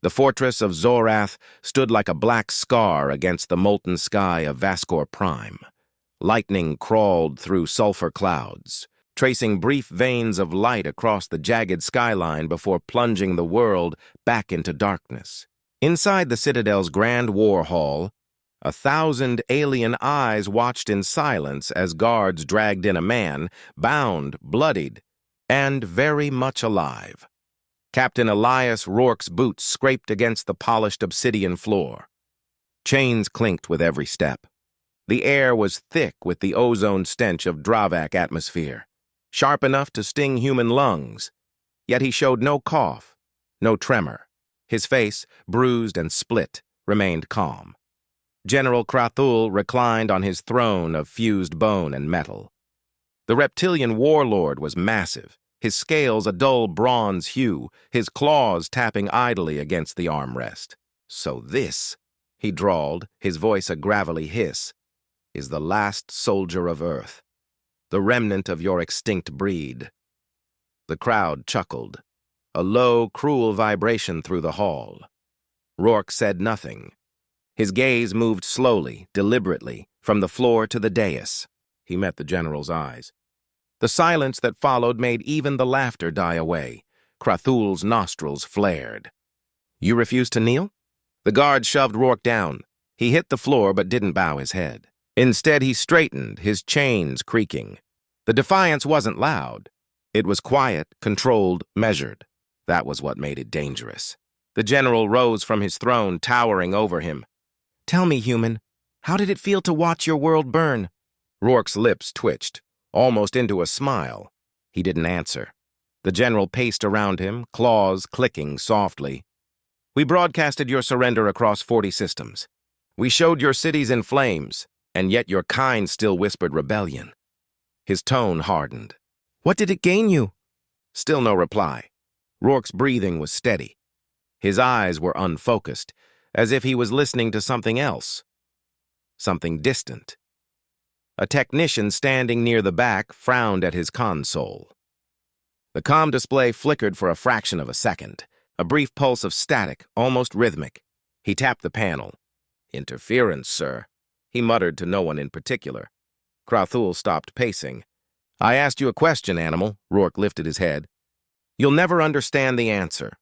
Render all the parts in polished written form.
The fortress of Zorath stood like a black scar against the molten sky of Vaskor Prime. Lightning crawled through sulfur clouds, tracing brief veins of light across the jagged skyline before plunging the world back into darkness. Inside the Citadel's grand war hall, 1,000 alien eyes watched in silence as guards dragged in a man, bound, bloodied, and very much alive. Captain Elias Rourke's boots scraped against the polished obsidian floor. Chains clinked with every step. The air was thick with the ozone stench of Dravak atmosphere, sharp enough to sting human lungs. Yet he showed no cough, no tremor. His face, bruised and split, remained calm. General Krathul reclined on his throne of fused bone and metal. The reptilian warlord was massive, his scales a dull bronze hue, his claws tapping idly against the armrest. "So this," he drawled, his voice a gravelly hiss, "is the last soldier of Earth, the remnant of your extinct breed." The crowd chuckled, a low, cruel vibration through the hall. Rourke said nothing. His gaze moved slowly, deliberately, from the floor to the dais. He met the general's eyes. The silence that followed made even the laughter die away. Krathul's nostrils flared. "You refuse to kneel?" The guard shoved Rourke down. He hit the floor but didn't bow his head. Instead, he straightened, his chains creaking. The defiance wasn't loud. It was quiet, controlled, measured. That was what made it dangerous. The general rose from his throne, towering over him. "Tell me, human, how did it feel to watch your world burn?" Rourke's lips twitched, almost into a smile. He didn't answer. The general paced around him, claws clicking softly. "We broadcasted your surrender across 40 systems. We showed your cities in flames, and yet your kind still whispered rebellion." His tone hardened. "What did it gain you?" Still no reply. Rourke's breathing was steady. His eyes were unfocused, as if he was listening to something else. Something distant. A technician standing near the back frowned at his console. The comm display flickered for a fraction of a second, a brief pulse of static, almost rhythmic. He tapped the panel. "Interference, sir," he muttered to no one in particular. Krathul stopped pacing. "I asked you a question, animal." Rourke lifted his head. "You'll never understand the answer."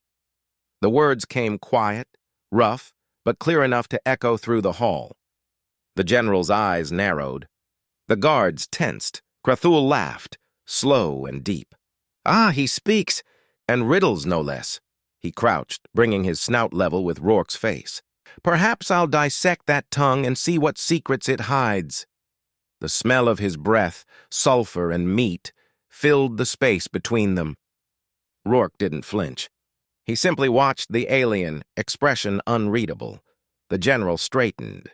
The words came quiet, rough, but clear enough to echo through the hall. The general's eyes narrowed. The guards tensed. Krathul laughed, slow and deep. "Ah, he speaks, and riddles no less." He crouched, bringing his snout level with Rourke's face. "Perhaps I'll dissect that tongue and see what secrets it hides." The smell of his breath, sulfur and meat, filled the space between them. Rourke didn't flinch. He simply watched the alien, expression unreadable. The general straightened.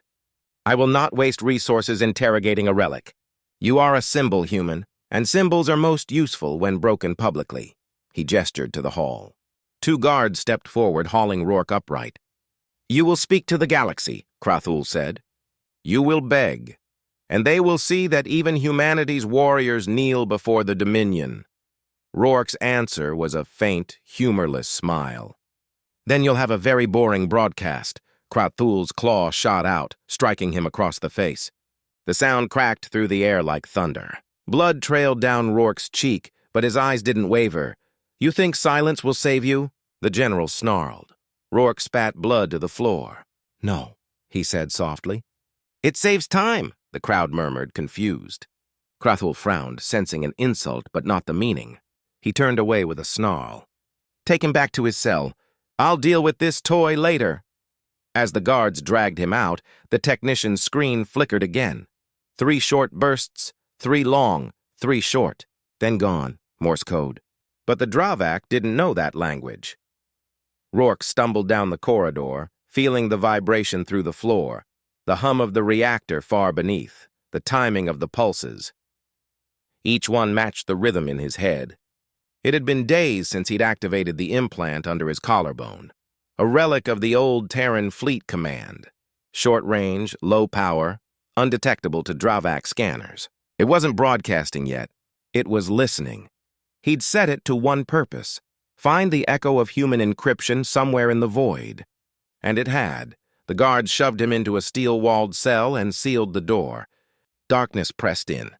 "I will not waste resources interrogating a relic. You are a symbol, human, and symbols are most useful when broken publicly." He gestured to the hall. 2 guards stepped forward, hauling Rourke upright. "You will speak to the galaxy," Krathul said. "You will beg, and they will see that even humanity's warriors kneel before the Dominion." Rourke's answer was a faint, humorless smile. "Then you'll have a very boring broadcast." Krathul's claw shot out, striking him across the face. The sound cracked through the air like thunder. Blood trailed down Rourke's cheek, but his eyes didn't waver. "You think silence will save you?" The general snarled. Rourke spat blood to the floor. "No," he said softly. "It saves time," the crowd murmured, confused. Krathul frowned, sensing an insult but not the meaning. He turned away with a snarl. "Take him back to his cell. I'll deal with this toy later." As the guards dragged him out, the technician's screen flickered again. 3 short bursts, 3 long, 3 short, then gone, Morse code. But the Dravak didn't know that language. Rourke stumbled down the corridor, feeling the vibration through the floor, the hum of the reactor far beneath, the timing of the pulses. Each one matched the rhythm in his head. It had been days since he'd activated the implant under his collarbone, a relic of the old Terran Fleet command. Short range, low power, undetectable to Dravak scanners. It wasn't broadcasting yet. It was listening. He'd set it to one purpose: Find the echo of human encryption somewhere in the void. And it had. The guards shoved him into a steel-walled cell and sealed the door. Darkness pressed in.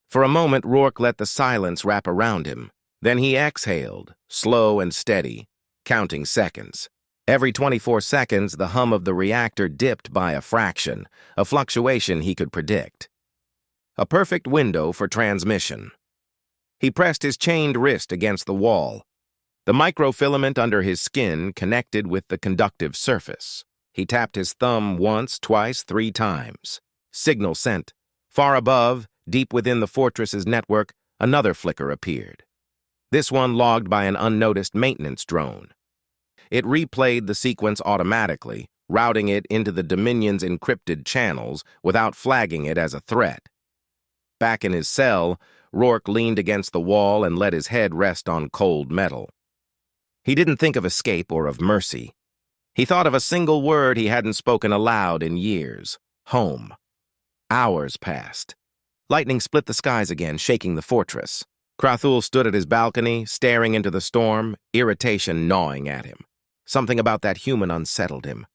For a moment, Rourke let the silence wrap around him. Then he exhaled, slow and steady, counting seconds. Every 24 seconds, the hum of the reactor dipped by a fraction, a fluctuation he could predict. A perfect window for transmission. He pressed his chained wrist against the wall. The microfilament under his skin connected with the conductive surface. He tapped his thumb once, twice, 3 times. Signal sent. Far above, deep within the fortress's network, another flicker appeared. This one logged by an unnoticed maintenance drone. It replayed the sequence automatically, routing it into the Dominion's encrypted channels without flagging it as a threat. Back in his cell, Rourke leaned against the wall and let his head rest on cold metal. He didn't think of escape or of mercy. He thought of a single word he hadn't spoken aloud in years: home. Hours passed. Lightning split the skies again, shaking the fortress. Krathul stood at his balcony, staring into the storm, irritation gnawing at him. Something about that human unsettled him.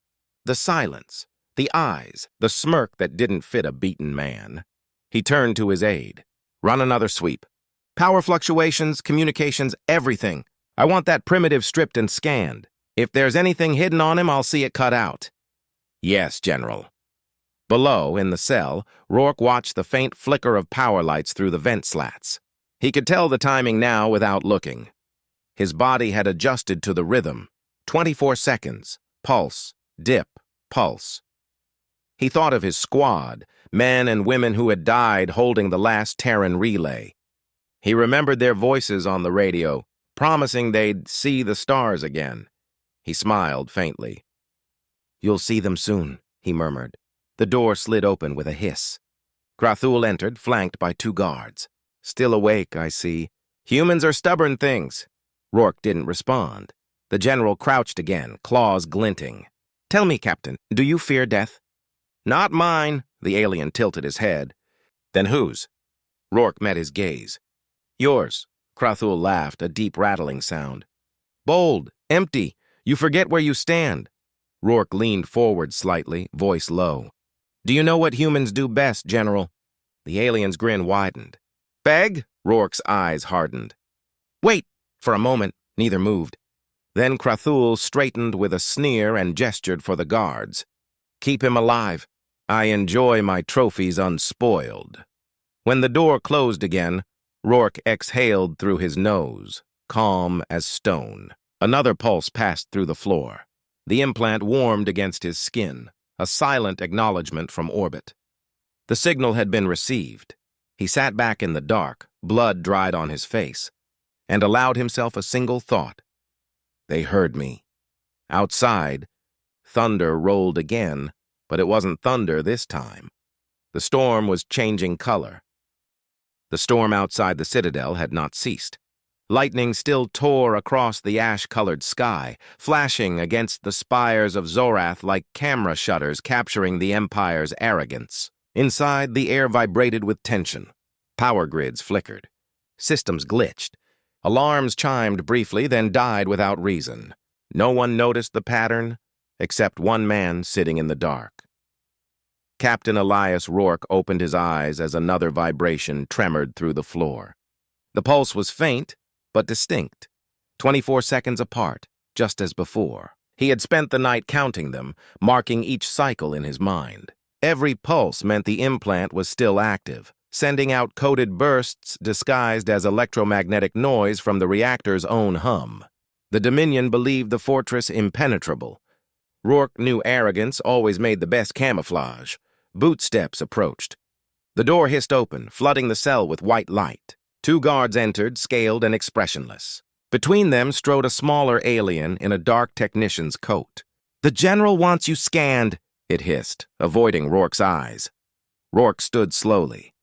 The silence, the eyes, the smirk that didn't fit a beaten man. He turned to his aide. Run another sweep. Power fluctuations, communications, everything. I want that primitive stripped and scanned. If there's anything hidden on him, I'll see it cut out. Yes, General. Below, in the cell, Rourke watched the faint flicker of power lights through the vent slats. He could tell the timing now without looking. His body had adjusted to the rhythm. 24 seconds. Pulse. Dip. Pulse. He thought of his squad, men and women who had died holding the last Terran relay. He remembered their voices on the radio, promising they'd see the stars again. He smiled faintly. You'll see them soon, he murmured. The door slid open with a hiss. Krathul entered, flanked by 2 guards. Still awake, I see. Humans are stubborn things. Rourke didn't respond. The general crouched again, claws glinting. Tell me, Captain, do you fear death? Not mine, the alien tilted his head. Then whose? Rourke met his gaze. Yours, Krathul laughed, a deep rattling sound. Bold, empty, you forget where you stand. Rourke leaned forward slightly, voice low. Do you know what humans do best, General? The alien's grin widened. Beg? Rourke's eyes hardened. Wait! For a moment, neither moved. Then Krathul straightened with a sneer and gestured for the guards. Keep him alive. I enjoy my trophies unspoiled. When the door closed again, Rourke exhaled through his nose, calm as stone. Another pulse passed through the floor. The implant warmed against his skin, a silent acknowledgement from orbit. The signal had been received. He sat back in the dark, blood dried on his face, and allowed himself a single thought. They heard me. Outside, thunder rolled again, but it wasn't thunder this time. The storm was changing color. The storm outside the citadel had not ceased. Lightning still tore across the ash-colored sky, flashing against the spires of Zorath like camera shutters capturing the Empire's arrogance. Inside, the air vibrated with tension. Power grids flickered. Systems glitched. Alarms chimed briefly, then died without reason. No one noticed the pattern, except one man sitting in the dark. Captain Elias Rourke opened his eyes as another vibration tremored through the floor. The pulse was faint, but distinct, 24 seconds apart, just as before. He had spent the night counting them, marking each cycle in his mind. Every pulse meant the implant was still active, sending out coded bursts disguised as electromagnetic noise from the reactor's own hum. The Dominion believed the fortress impenetrable. Rourke knew arrogance always made the best camouflage. Boot steps approached. The door hissed open, flooding the cell with white light. 2 guards entered, scaled and expressionless. Between them strode a smaller alien in a dark technician's coat. The General wants you scanned, it hissed, avoiding Rourke's eyes. Rourke stood slowly.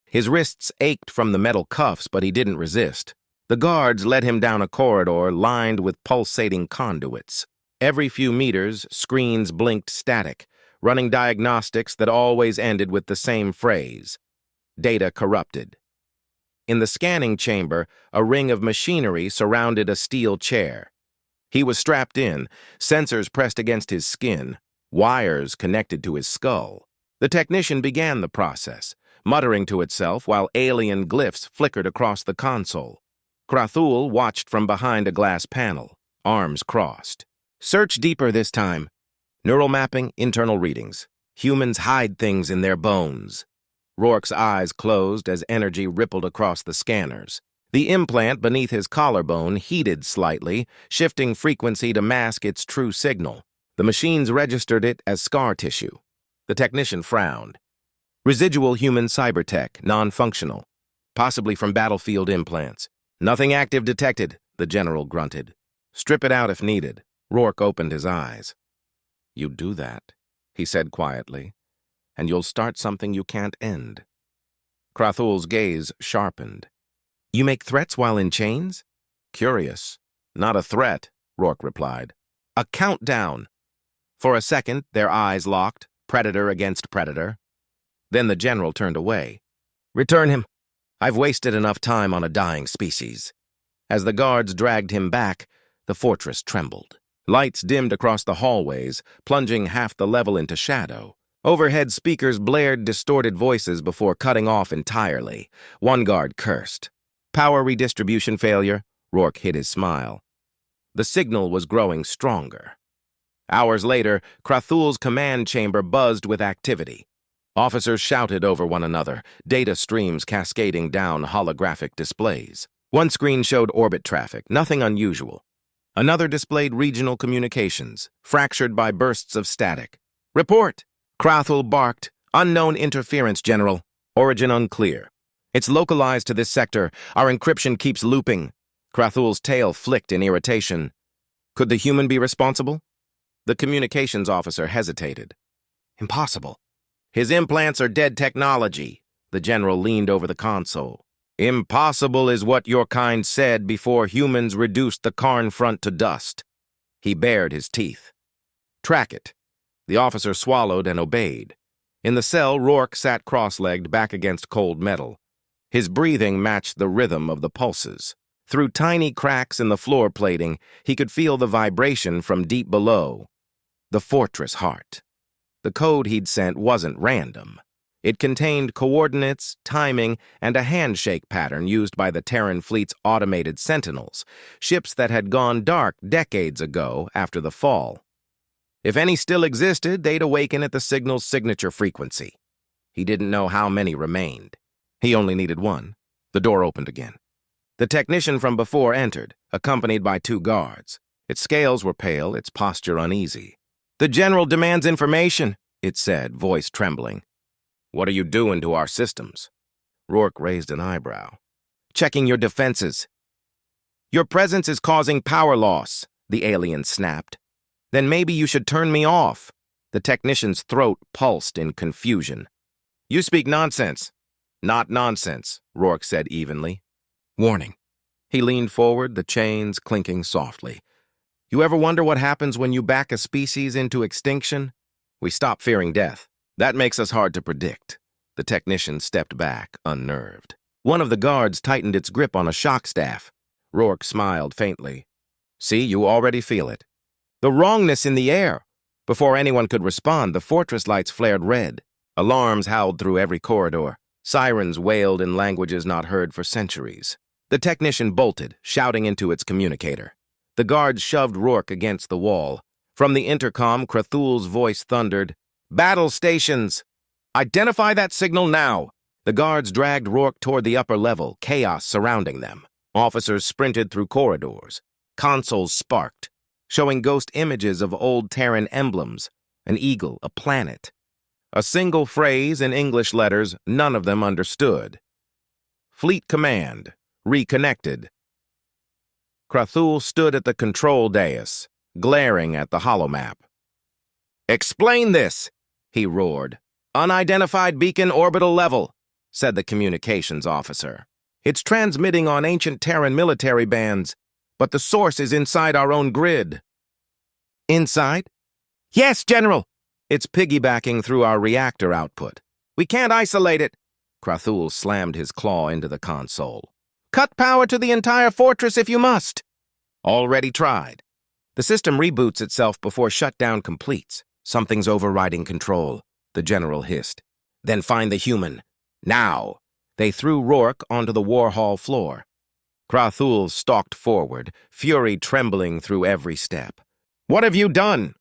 His wrists ached from the metal cuffs, but he didn't resist. The guards led him down a corridor lined with pulsating conduits. Every few meters, screens blinked static, running diagnostics that always ended with the same phrase: data corrupted. In the scanning chamber, a ring of machinery surrounded a steel chair. He was strapped in, sensors pressed against his skin, wires connected to his skull. The technician began the process, muttering to itself while alien glyphs flickered across the console. Krathul watched from behind a glass panel, arms crossed. Search deeper this time. Neural mapping, internal readings. Humans hide things in their bones. Rourke's eyes closed as energy rippled across the scanners. The implant beneath his collarbone heated slightly, shifting frequency to mask its true signal. The machines registered it as scar tissue. The technician frowned. Residual human cybertech, non-functional. Possibly from battlefield implants. Nothing active detected, the general grunted. Strip it out if needed. Rourke opened his eyes. You do that, he said quietly, and you'll start something you can't end. Krathul's gaze sharpened. You make threats while in chains? Curious. Not a threat, Rourke replied. A countdown. For a second, their eyes locked, predator against predator. Then the general turned away. Return him. I've wasted enough time on a dying species. As the guards dragged him back, the fortress trembled. Lights dimmed across the hallways, plunging half the level into shadow. Overhead speakers blared distorted voices before cutting off entirely. One guard cursed. Power redistribution failure, Rourke hid his smile. The signal was growing stronger. Hours later, Krathul's command chamber buzzed with activity. Officers shouted over one another, data streams cascading down holographic displays. One screen showed orbit traffic, nothing unusual. Another displayed regional communications, fractured by bursts of static. Report! Krathul barked. Unknown interference, General. Origin unclear. It's localized to this sector. Our encryption keeps looping. Krathul's tail flicked in irritation. Could the human be responsible? The communications officer hesitated. Impossible. His implants are dead technology. The general leaned over the console. Impossible is what your kind said before humans reduced the Karn front to dust. He bared his teeth. Track it. The officer swallowed and obeyed. In the cell, Rourke sat cross-legged back against cold metal. His breathing matched the rhythm of the pulses. Through tiny cracks in the floor plating, he could feel the vibration from deep below. The fortress heart. The code he'd sent wasn't random. It contained coordinates, timing, and a handshake pattern used by the Terran Fleet's automated sentinels, ships that had gone dark decades ago after the fall. If any still existed, they'd awaken at the signal's signature frequency. He didn't know how many remained. He only needed one. The door opened again. The technician from before entered, accompanied by 2 guards. Its scales were pale, its posture uneasy. The general demands information, it said, voice trembling. What are you doing to our systems? Rourke raised an eyebrow. Checking your defenses. Your presence is causing power loss, the alien snapped. Then maybe you should turn me off. The technician's throat pulsed in confusion. You speak nonsense. Not nonsense, Rourke said evenly. Warning. He leaned forward, the chains clinking softly. You ever wonder what happens when you back a species into extinction? We stop fearing death. That makes us hard to predict. The technician stepped back, unnerved. One of the guards tightened its grip on a shock staff. Rourke smiled faintly. See, you already feel it. The wrongness in the air. Before anyone could respond, the fortress lights flared red. Alarms howled through every corridor. Sirens wailed in languages not heard for centuries. The technician bolted, shouting into its communicator. The guards shoved Rourke against the wall. From the intercom, Krathul's voice thundered, Battle stations! Identify that signal now! The guards dragged Rourke toward the upper level, chaos surrounding them. Officers sprinted through corridors. Consoles sparked, showing ghost images of old Terran emblems, an eagle, a planet. A single phrase in English letters none of them understood. Fleet Command, reconnected. Krathul stood at the control dais, glaring at the holomap. Explain this, he roared. Unidentified beacon orbital level, said the communications officer. It's transmitting on ancient Terran military bands, but the source is inside our own grid. Inside? Yes, General! It's piggybacking through our reactor output. We can't isolate it. Krathul slammed his claw into the console. Cut power to the entire fortress if you must. Already tried. The system reboots itself before shutdown completes. Something's overriding control, the general hissed. Then find the human. Now. They threw Rourke onto the war hall floor. Krathul stalked forward, fury trembling through every step. What have you done?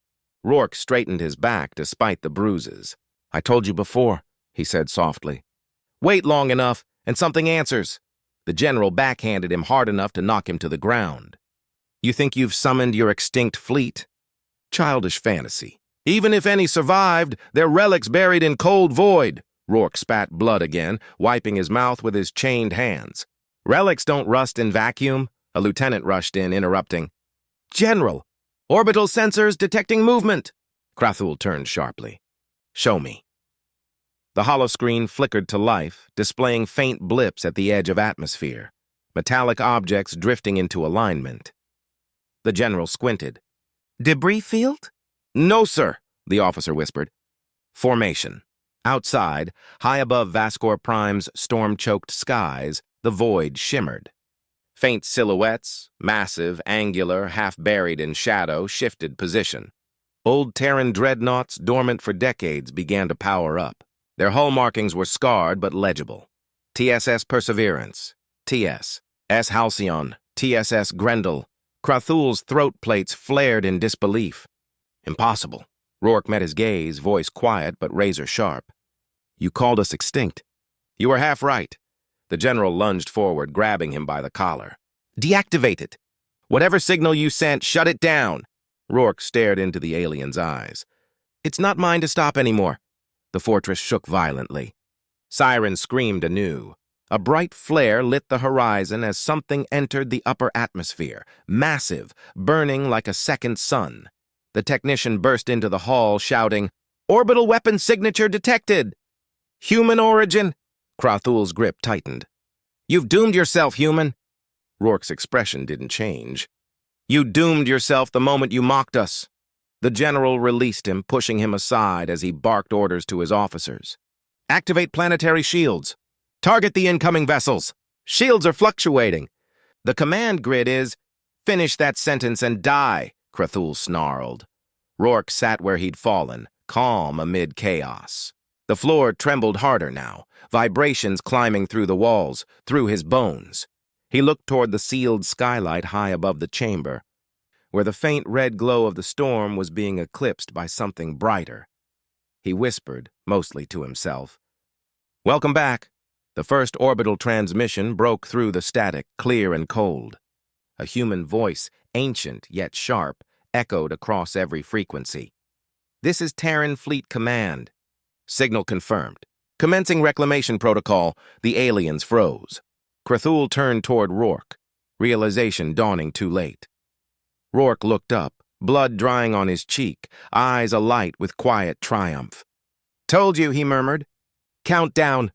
Rourke straightened his back despite the bruises. I told you before, he said softly. Wait long enough, and something answers. The general backhanded him hard enough to knock him to the ground. You think you've summoned your extinct fleet? Childish fantasy. Even if any survived, their relics buried in cold void. Rourke spat blood again, wiping his mouth with his chained hands. Relics don't rust in vacuum, a lieutenant rushed in, interrupting. General, orbital sensors detecting movement. Krathul turned sharply. Show me. The holoscreen flickered to life, displaying faint blips at the edge of atmosphere, metallic objects drifting into alignment. The general squinted. Debris field? No, sir, the officer whispered. Formation. Outside, high above Vaskor Prime's storm-choked skies, the void shimmered. Faint silhouettes, massive, angular, half-buried in shadow, shifted position. Old Terran dreadnoughts, dormant for decades, began to power up. Their hull markings were scarred but legible. TSS Perseverance, TS, S. Halcyon, TSS Grendel. Krathul's throat plates flared in disbelief. Impossible. Rourke met his gaze, voice quiet but razor-sharp. You called us extinct. You were half right. The general lunged forward, grabbing him by the collar. Deactivate it. Whatever signal you sent, shut it down. Rourke stared into the alien's eyes. It's not mine to stop anymore. The fortress shook violently. Sirens screamed anew. A bright flare lit the horizon as something entered the upper atmosphere, massive, burning like a second sun. The technician burst into the hall, shouting, Orbital weapon signature detected! Human origin! Krathul's grip tightened. You've doomed yourself, human! Rourke's expression didn't change. You doomed yourself the moment you mocked us. The general released him, pushing him aside as he barked orders to his officers. Activate planetary shields. Target the incoming vessels. Shields are fluctuating. The command grid is, finish that sentence and die, Krathul snarled. Rourke sat where he'd fallen, calm amid chaos. The floor trembled harder now, vibrations climbing through the walls, through his bones. He looked toward the sealed skylight high above the chamber, where the faint red glow of the storm was being eclipsed by something brighter. He whispered, mostly to himself. Welcome back. The first orbital transmission broke through the static, clear and cold. A human voice, ancient yet sharp, echoed across every frequency. This is Terran Fleet Command. Signal confirmed. Commencing reclamation protocol, the aliens froze. Krathul turned toward Rourke, realization dawning too late. Rourke looked up, blood drying on his cheek, eyes alight with quiet triumph. Told you, he murmured. Countdown.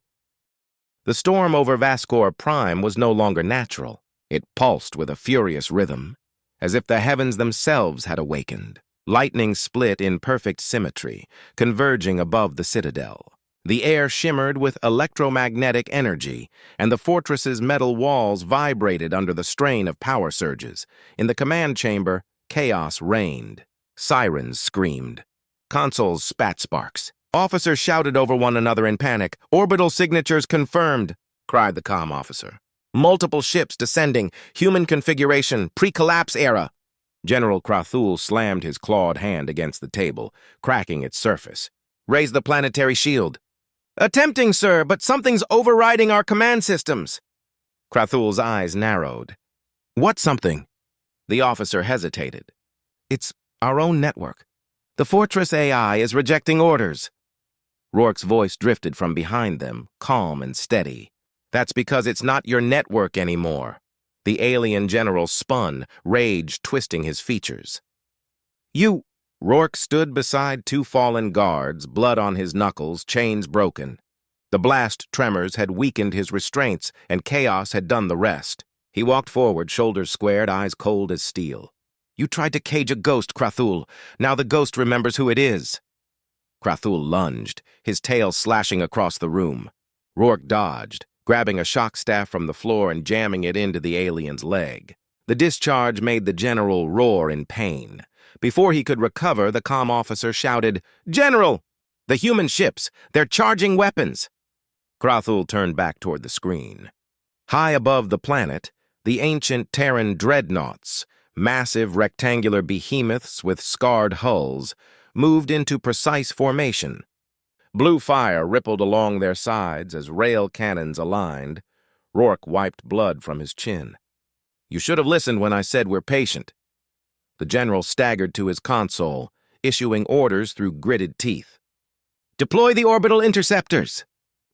The storm over Vaskor Prime was no longer natural. It pulsed with a furious rhythm, as if the heavens themselves had awakened. Lightning split in perfect symmetry, converging above the citadel. The air shimmered with electromagnetic energy, and the fortress's metal walls vibrated under the strain of power surges. In the command chamber, chaos reigned. Sirens screamed. Consoles spat sparks. Officers shouted over one another in panic. Orbital signatures confirmed, cried the comm officer. Multiple ships descending, human configuration, pre-collapse era. General Krathul slammed his clawed hand against the table, cracking its surface. Raise the planetary shield. Attempting, sir, but something's overriding our command systems. Krathul's eyes narrowed. What something? The officer hesitated. It's our own network. The Fortress AI is rejecting orders. Rourke's voice drifted from behind them, calm and steady. That's because it's not your network anymore. The alien general spun, rage twisting his features. You... Rourke stood beside two fallen guards, blood on his knuckles, chains broken. The blast tremors had weakened his restraints, and chaos had done the rest. He walked forward, shoulders squared, eyes cold as steel. You tried to cage a ghost, Krathul. Now the ghost remembers who it is. Krathul lunged, his tail slashing across the room. Rourke dodged, grabbing a shock staff from the floor and jamming it into the alien's leg. The discharge made the general roar in pain. Before he could recover, the comm officer shouted, "General! The human ships! They're charging weapons!" Krathul turned back toward the screen. High above the planet, the ancient Terran dreadnoughts, massive rectangular behemoths with scarred hulls, moved into precise formation. Blue fire rippled along their sides as rail cannons aligned. Rourke wiped blood from his chin. "You should have listened when I said we're patient." The general staggered to his console, issuing orders through gritted teeth. "Deploy the orbital interceptors!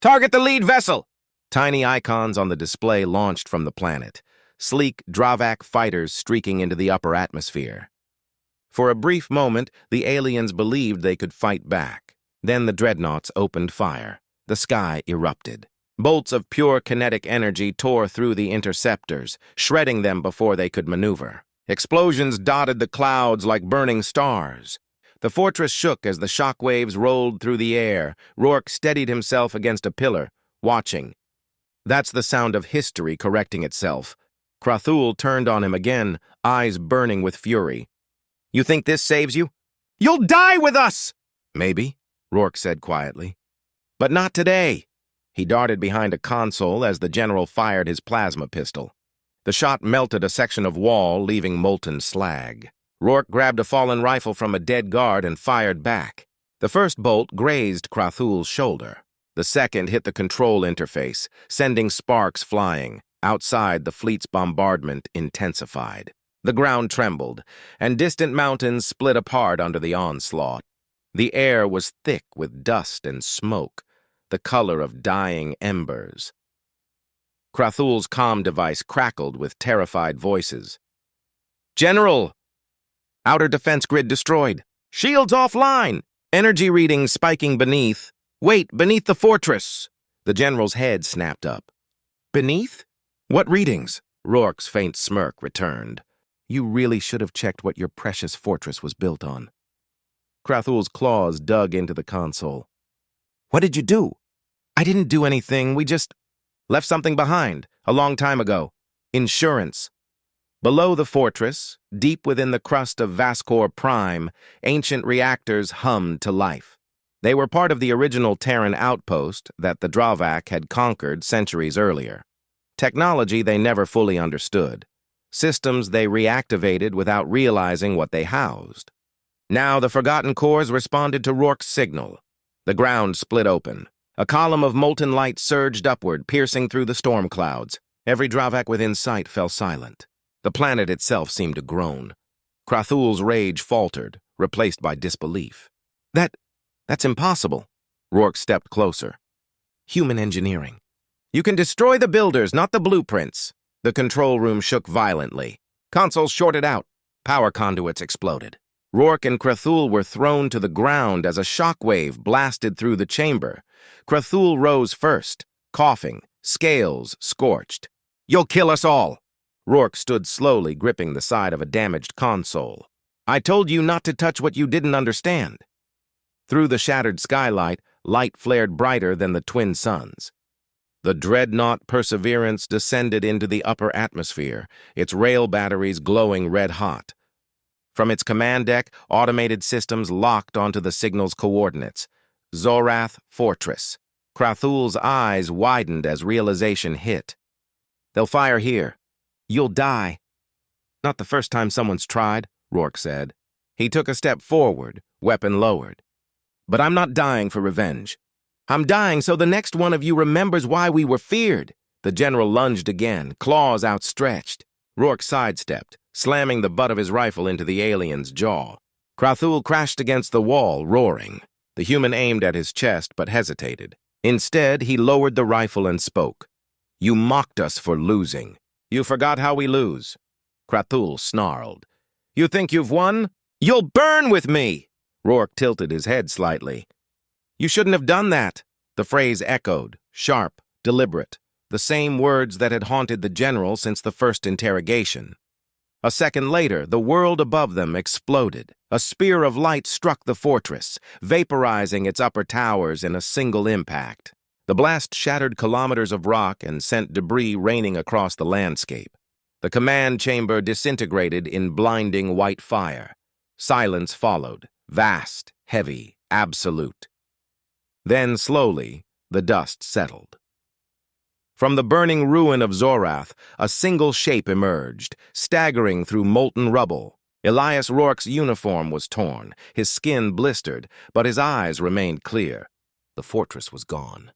Target the lead vessel!" Tiny icons on the display launched from the planet, sleek Dravak fighters streaking into the upper atmosphere. For a brief moment, the aliens believed they could fight back. Then the dreadnoughts opened fire. The sky erupted. Bolts of pure kinetic energy tore through the interceptors, shredding them before they could maneuver. Explosions dotted the clouds like burning stars. The fortress shook as the shockwaves rolled through the air. Rourke steadied himself against a pillar, watching. That's the sound of history correcting itself. Krathul turned on him again, eyes burning with fury. "You think this saves you? You'll die with us!" "Maybe," Rourke said quietly. "But not today." He darted behind a console as the general fired his plasma pistol. The shot melted a section of wall, leaving molten slag. Rourke grabbed a fallen rifle from a dead guard and fired back. The first bolt grazed Krathul's shoulder. The second hit the control interface, sending sparks flying. Outside, the fleet's bombardment intensified. The ground trembled, and distant mountains split apart under the onslaught. The air was thick with dust and smoke, the color of dying embers. Krathul's comm device crackled with terrified voices. "General! Outer defense grid destroyed. Shields offline. Energy readings spiking beneath. Wait, beneath the fortress." The general's head snapped up. "Beneath? What readings?" Rourke's faint smirk returned. "You really should have checked what your precious fortress was built on." Krathul's claws dug into the console. "What did you do?" "I didn't do anything. We just left something behind, a long time ago. Insurance." Below the fortress, deep within the crust of Vaskor Prime, ancient reactors hummed to life. They were part of the original Terran outpost that the Dravak had conquered centuries earlier. Technology they never fully understood. Systems they reactivated without realizing what they housed. Now the forgotten cores responded to Rourke's signal. The ground split open. A column of molten light surged upward, piercing through the storm clouds. Every Dravak within sight fell silent. The planet itself seemed to groan. Krathul's rage faltered, replaced by disbelief. That's impossible." Rourke stepped closer. "Human engineering. You can destroy the builders, not the blueprints." The control room shook violently. Consoles shorted out. Power conduits exploded. Rourke and Krathul were thrown to the ground as a shockwave blasted through the chamber. Krathul rose first, coughing, scales scorched. "You'll kill us all." Rourke stood slowly, gripping the side of a damaged console. "I told you not to touch what you didn't understand." Through the shattered skylight, light flared brighter than the twin suns. The dreadnought Perseverance descended into the upper atmosphere, its rail batteries glowing red-hot. From its command deck, automated systems locked onto the signal's coordinates. Zorath Fortress. Krathul's eyes widened as realization hit. "They'll fire here. You'll die." "Not the first time someone's tried," Rourke said. He took a step forward, weapon lowered. "But I'm not dying for revenge. I'm dying so the next one of you remembers why we were feared." The general lunged again, claws outstretched. Rourke sidestepped, slamming the butt of his rifle into the alien's jaw. Krathul crashed against the wall, roaring. The human aimed at his chest but hesitated. Instead, he lowered the rifle and spoke. "You mocked us for losing. You forgot how we lose." Krathul snarled. "You think you've won? You'll burn with me!" Rourke tilted his head slightly. "You shouldn't have done that." The phrase echoed, sharp, deliberate, the same words that had haunted the general since the first interrogation. A second later, the world above them exploded. A spear of light struck the fortress, vaporizing its upper towers in a single impact. The blast shattered kilometers of rock and sent debris raining across the landscape. The command chamber disintegrated in blinding white fire. Silence followed, vast, heavy, absolute. Then, slowly, the dust settled. From the burning ruin of Zorath, a single shape emerged, staggering through molten rubble. Elias Rourke's uniform was torn, his skin blistered, but his eyes remained clear. The fortress was gone.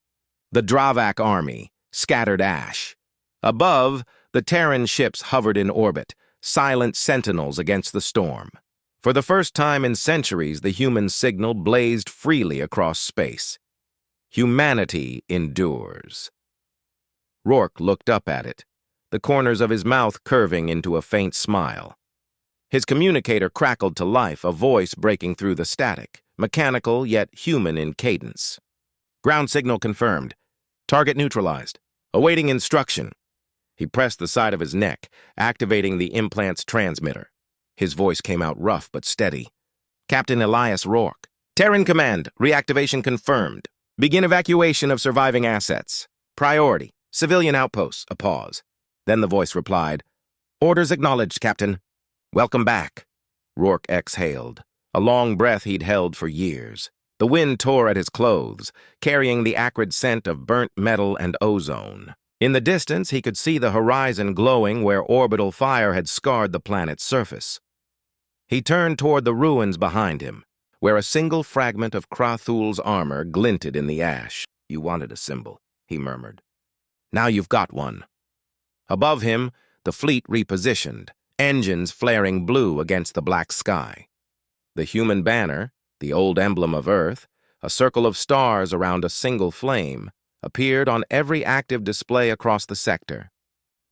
The Dravak army, scattered ash. Above, the Terran ships hovered in orbit, silent sentinels against the storm. For the first time in centuries, the human signal blazed freely across space. Humanity endures. Rourke looked up at it, the corners of his mouth curving into a faint smile. His communicator crackled to life, a voice breaking through the static, mechanical yet human in cadence. Ground signal confirmed. Target neutralized. Awaiting instruction. He pressed the side of his neck, activating the implant's transmitter. His voice came out rough but steady. Captain Elias Rourke. Terran Command, reactivation confirmed. Begin evacuation of surviving assets. Priority, civilian outposts. A pause. Then the voice replied, Orders acknowledged, Captain. Welcome back. Rourke exhaled, a long breath he'd held for years. The wind tore at his clothes, carrying the acrid scent of burnt metal and ozone. In the distance, he could see the horizon glowing where orbital fire had scarred the planet's surface. He turned toward the ruins behind him, where a single fragment of Krathul's armor glinted in the ash. You wanted a symbol, he murmured. Now you've got one. Above him, the fleet repositioned, engines flaring blue against the black sky. The human banner, the old emblem of Earth, a circle of stars around a single flame, appeared on every active display across the sector.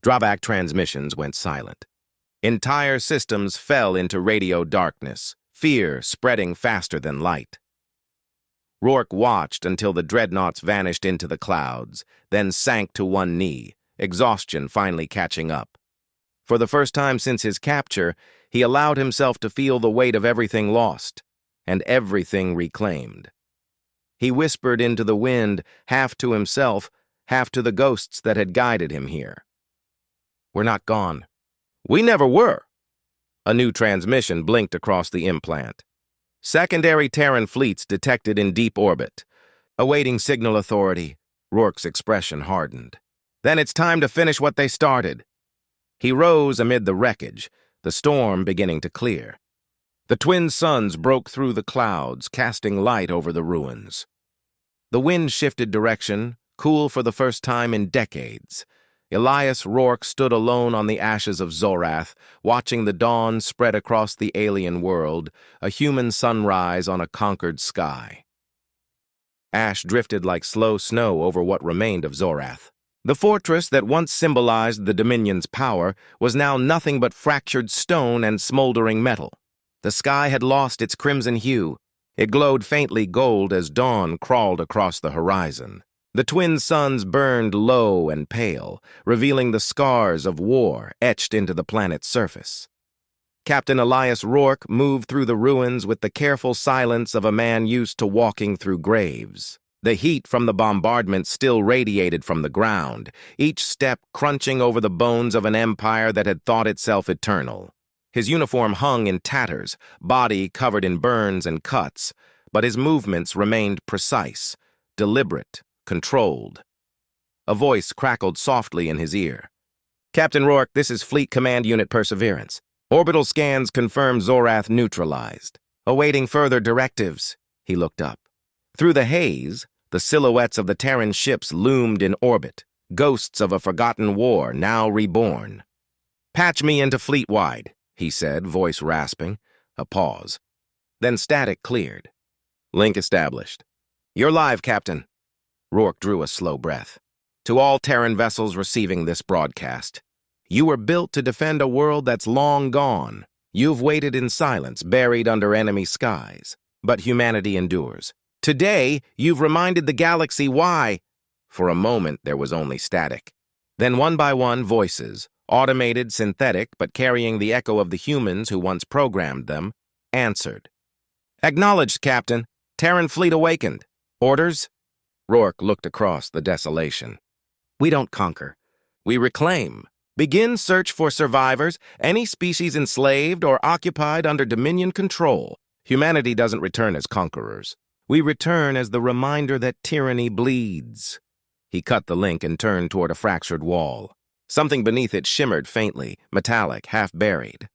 Dravak transmissions went silent. Entire systems fell into radio darkness, fear spreading faster than light. Rourke watched until the dreadnoughts vanished into the clouds, then sank to one knee, exhaustion finally catching up. For the first time since his capture, he allowed himself to feel the weight of everything lost, and everything reclaimed. He whispered into the wind, half to himself, half to the ghosts that had guided him here. We're not gone. We never were. A new transmission blinked across the implant. Secondary Terran fleets detected in deep orbit. Awaiting signal authority, Rourke's expression hardened. Then it's time to finish what they started. He rose amid the wreckage, the storm beginning to clear. The twin suns broke through the clouds, casting light over the ruins. The wind shifted direction, cool for the first time in decades. Elias Rourke stood alone on the ashes of Zorath, watching the dawn spread across the alien world, a human sunrise on a conquered sky. Ash drifted like slow snow over what remained of Zorath. The fortress that once symbolized the Dominion's power was now nothing but fractured stone and smoldering metal. The sky had lost its crimson hue. It glowed faintly gold as dawn crawled across the horizon. The twin suns burned low and pale, revealing the scars of war etched into the planet's surface. Captain Elias Rourke moved through the ruins with the careful silence of a man used to walking through graves. The heat from the bombardment still radiated from the ground, each step crunching over the bones of an empire that had thought itself eternal. His uniform hung in tatters, body covered in burns and cuts, but his movements remained precise, deliberate, controlled. A voice crackled softly in his ear. Captain Rourke, this is Fleet Command Unit Perseverance. Orbital scans confirm Zorath neutralized. Awaiting further directives. He looked up. Through the haze, the silhouettes of the Terran ships loomed in orbit, ghosts of a forgotten war now reborn. Patch me into fleet-wide, he said, voice rasping. A pause. Then static cleared. Link established. You're live, Captain. Rourke drew a slow breath. To all Terran vessels receiving this broadcast, you were built to defend a world that's long gone. You've waited in silence, buried under enemy skies. But humanity endures. Today, you've reminded the galaxy why. For a moment, there was only static. Then one by one, voices, automated, synthetic, but carrying the echo of the humans who once programmed them, answered. Acknowledged, Captain. Terran Fleet awakened. Orders? Rourke looked across the desolation. We don't conquer. We reclaim. Begin search for survivors, any species enslaved or occupied under Dominion control. Humanity doesn't return as conquerors. We return as the reminder that tyranny bleeds. He cut the link and turned toward a fractured wall. Something beneath it shimmered faintly, metallic, half-buried.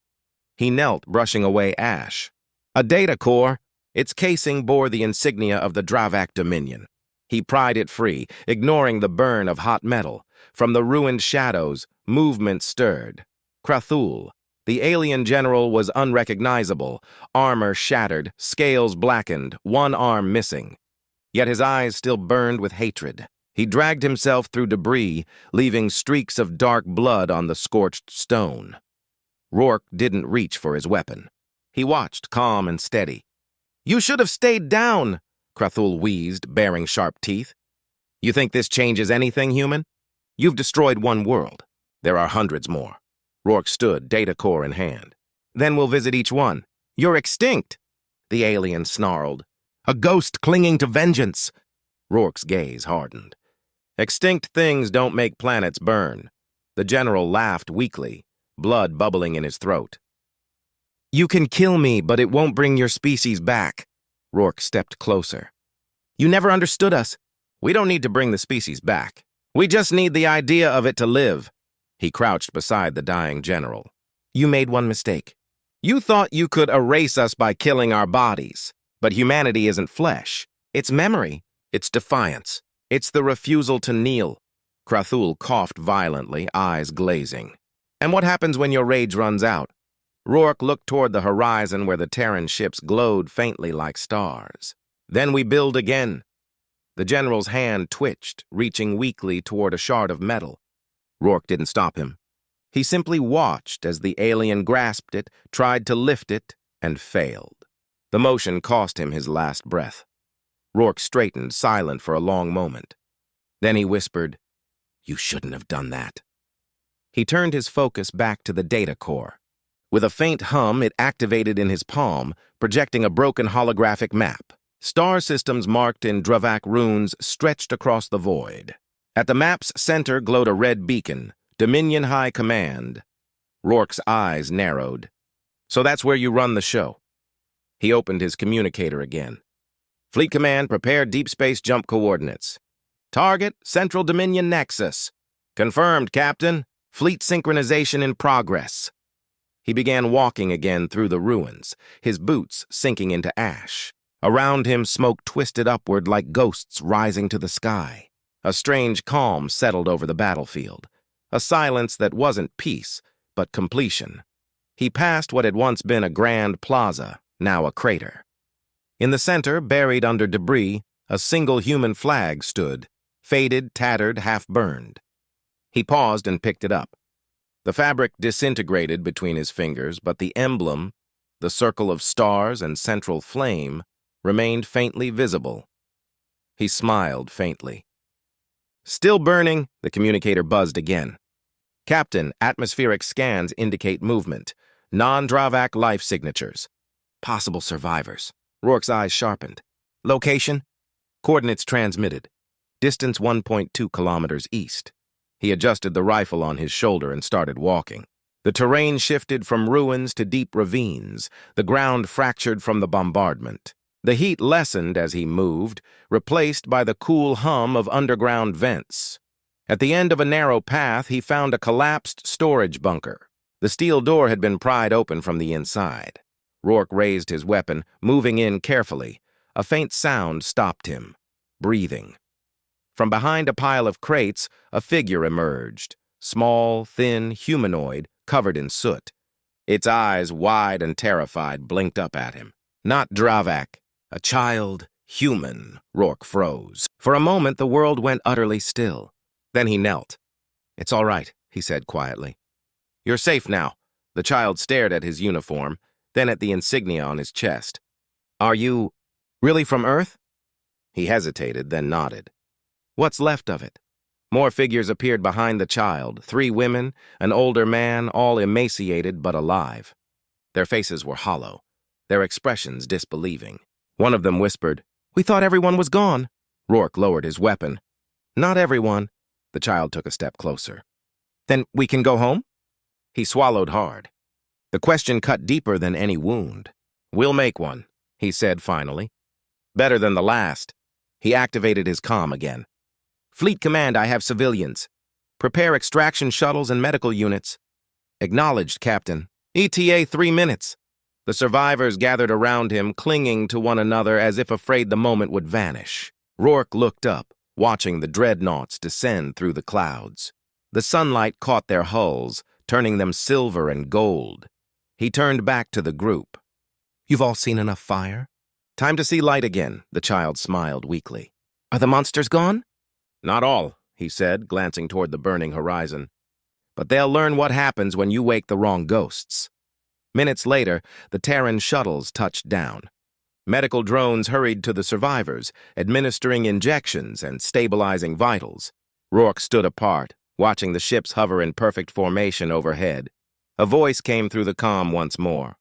He knelt, brushing away ash. A data core. Its casing bore the insignia of the Dravak Dominion. He pried it free, ignoring the burn of hot metal. From the ruined shadows, movement stirred. Krathul, the alien general, was unrecognizable, armor shattered, scales blackened, one arm missing. Yet his eyes still burned with hatred. He dragged himself through debris, leaving streaks of dark blood on the scorched stone. Rourke didn't reach for his weapon. He watched, calm and steady. "You should have stayed down," Krathul wheezed, baring sharp teeth. "You think this changes anything, human? You've destroyed one world. There are hundreds more." Rourke stood, data core in hand. "Then we'll visit each one. You're extinct," the alien snarled. "A ghost clinging to vengeance." Rourke's gaze hardened. "Extinct things don't make planets burn." The general laughed weakly, blood bubbling in his throat. "You can kill me, but it won't bring your species back." Rourke stepped closer. "You never understood us. We don't need to bring the species back. We just need the idea of it to live." He crouched beside the dying general. "You made one mistake. You thought you could erase us by killing our bodies. But humanity isn't flesh. It's memory. It's defiance. It's the refusal to kneel." Krathul coughed violently, eyes glazing. "And what happens when your rage runs out?" Rourke looked toward the horizon where the Terran ships glowed faintly like stars. "Then we build again." The general's hand twitched, reaching weakly toward a shard of metal. Rourke didn't stop him. He simply watched as the alien grasped it, tried to lift it, and failed. The motion cost him his last breath. Rourke straightened, silent for a long moment. Then he whispered, "You shouldn't have done that." He turned his focus back to the data core. With a faint hum, it activated in his palm, projecting a broken holographic map. Star systems marked in Dravak runes stretched across the void. At the map's center glowed a red beacon, Dominion High Command. Rourke's eyes narrowed. "So that's where you run the show." He opened his communicator again. "Fleet Command, prepare deep space jump coordinates. Target, Central Dominion Nexus. Confirmed, Captain. Fleet synchronization in progress." He began walking again through the ruins, his boots sinking into ash. Around him, smoke twisted upward like ghosts rising to the sky. A strange calm settled over the battlefield, a silence that wasn't peace, but completion. He passed what had once been a grand plaza, now a crater. In the center, buried under debris, a single human flag stood, faded, tattered, half-burned. He paused and picked it up. The fabric disintegrated between his fingers, but the emblem, the circle of stars and central flame, remained faintly visible. He smiled faintly. "Still burning," the communicator buzzed again. "Captain, atmospheric scans indicate movement. Non-Dravak life signatures. Possible survivors." Rourke's eyes sharpened. "Location?" "Coordinates transmitted. Distance 1.2 kilometers east." He adjusted the rifle on his shoulder and started walking. The terrain shifted from ruins to deep ravines, the ground fractured from the bombardment. The heat lessened as he moved, replaced by the cool hum of underground vents. At the end of a narrow path, he found a collapsed storage bunker. The steel door had been pried open from the inside. Rourke raised his weapon, moving in carefully. A faint sound stopped him. Breathing. From behind a pile of crates, a figure emerged. Small, thin, humanoid, covered in soot. Its eyes, wide and terrified, blinked up at him. Not Dravak. A child, human. Rourke froze. For a moment, the world went utterly still. Then he knelt. "It's all right," he said quietly. "You're safe now." The child stared at his uniform, then at the insignia on his chest. "Are you really from Earth?" He hesitated, then nodded. "What's left of it?" More figures appeared behind the child, 3 women, an older man, all emaciated but alive. Their faces were hollow, their expressions disbelieving. One of them whispered, "We thought everyone was gone." Rourke lowered his weapon. Not everyone. The child took a step closer. Then we can go home? He swallowed hard. The question cut deeper than any wound. We'll make one, he said finally. Better than the last. He activated his comm again. Fleet Command, I have civilians. Prepare extraction shuttles and medical units. Acknowledged, Captain. ETA 3 minutes. The survivors gathered around him, clinging to one another as if afraid the moment would vanish. Rourke looked up, watching the dreadnoughts descend through the clouds. The sunlight caught their hulls, turning them silver and gold. He turned back to the group. You've all seen enough fire? Time to see light again, the child smiled weakly. Are the monsters gone? Not all, he said, glancing toward the burning horizon. But they'll learn what happens when you wake the wrong ghosts. Minutes later, the Terran shuttles touched down. Medical drones hurried to the survivors, administering injections and stabilizing vitals. Rourke stood apart, watching the ships hover in perfect formation overhead. A voice came through the comm once more.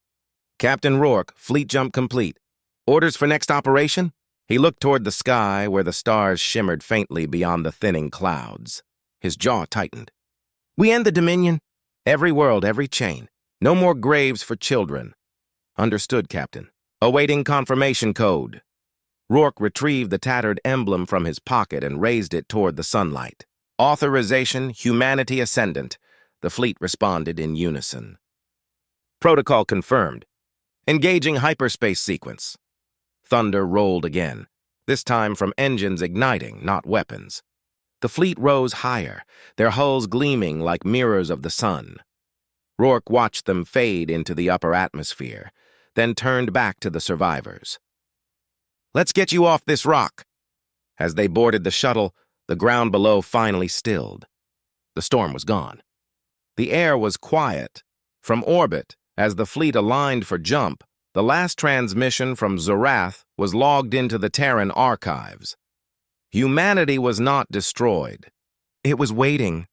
Captain Rourke, fleet jump complete. Orders for next operation? He looked toward the sky where the stars shimmered faintly beyond the thinning clouds. His jaw tightened. We end the Dominion. Every world, every chain. No more graves for children. Understood, Captain. Awaiting confirmation code. Rourke retrieved the tattered emblem from his pocket and raised it toward the sunlight. Authorization, Humanity Ascendant. The fleet responded in unison. Protocol confirmed. Engaging hyperspace sequence. Thunder rolled again, this time from engines igniting, not weapons. The fleet rose higher, their hulls gleaming like mirrors of the sun. Rourke watched them fade into the upper atmosphere, then turned back to the survivors. Let's get you off this rock. As they boarded the shuttle, the ground below finally stilled. The storm was gone. The air was quiet. From orbit, as the fleet aligned for jump, the last transmission from Zorath was logged into the Terran archives. Humanity was not destroyed. It was waiting,